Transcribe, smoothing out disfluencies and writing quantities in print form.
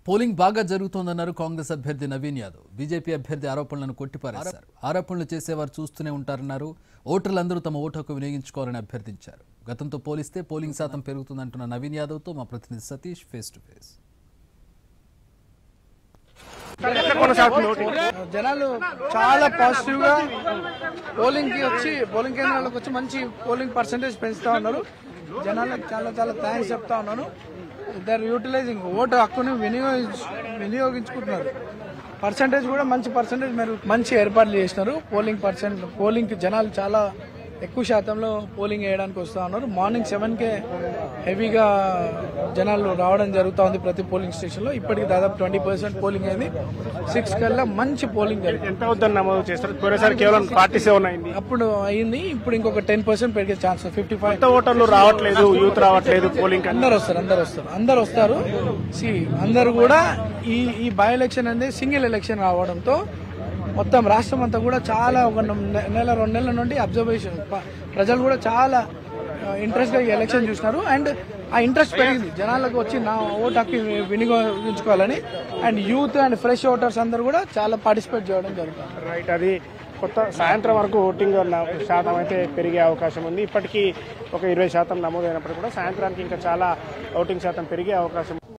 Polling బాగా జరుగుతోందన్నారు కాంగ్రెస్ అభ్యర్థి Naveen Yadav. BJP అభ్యర్థి ఆరోపణలను కొట్టిపారేశారు. ఆరోపణలు చేసేవారు చూస్తూనే ఉంటారన్నారు. ఓటర్లందరూ తమ ఓటు హక్కు వినియోగించుకోవాలని అభ్యర్థించారు. గతంతో పోలిస్తే పోలింగ్ శాతం పెరుగుతుందంటున్న నవీన్ యాదవ్తో మా ప్రతినిధి సతీష్ ఫేస్ టు ఫేస్. జనాలు చాలా పాజిటివ్ గా పోలింగ్ కేంద్రాలకు వచ్చి మంచి పోలింగ్ పర్సెంటేజ్ పెంచుతా ఉన్నారు. జనాలకు చాలా చాలా థ్యాంక్స్ చెప్తా ఉన్నాను. ఇద్దరు యూటిలైజింగ్ ఓటు హక్కుని వినియోగించుకుంటున్నారు. పర్సెంటేజ్ కూడా మంచి పర్సెంటేజ్ మంచి ఏర్పాట్లు చేసినారు. పోలింగ్ జనాలు చాలా ఎక్కువ శాతంలో పోలింగ్ వేయడానికి వస్తూ ఉన్నారు. మార్నింగ్ 7కే హెవీగా జనాలు రావడం జరుగుతూ ఉంది ప్రతి పోలింగ్ స్టేషన్ లో. ఇప్పటికి దాదాపు 20% పోలింగ్ అయింది. 6 కల్లా మంచి పోలింగ్ ఎంత అవుతుంది నమోదు చేస్తారు? పోయినసారి కేవలం 47 అయింది. అప్పుడు అయింది. ఇప్పుడు ఇంకొక 10% పెరిగే ఛాన్స్ 55. ఓటర్లు రావట్లేదు, యూత్ రావట్లేదు పోలింగ్. అందరు వస్తారు. అందరూ కూడా ఈ బై ఎలక్షన్ అనేది సింగిల్ ఎలక్షన్ రావడంతో మొత్తం రాష్ట్రం అంతా కూడా చాలా ఒక నెల 2 నెలల నుండి అబ్జర్వేషన్ ప్రజలు కూడా చాలా ఇంట్రెస్ట్ గా ఈ ఎలక్షన్ చూసినారు. అండ్ ఆ ఇంట్రెస్ట్ పెరిగింది. జనాలకు వచ్చి నా ఓటు హక్కు వినియోగించుకోవాలని and youth and fresh voters అందరూ కూడా చాలా పార్టిసిపేట్ చేయడం జరుగుతుంది. రైట్, అది కొత్త సాయంత్రం వరకు ఓటింగ్ శాతం అయితే పెరిగే అవకాశం ఉంది. ఇప్పటికీ ఒక 20% నమోదైనప్పుడు కూడా సాయంత్రానికి ఇంకా చాలా ఓటింగ్ శాతం పెరిగే అవకాశం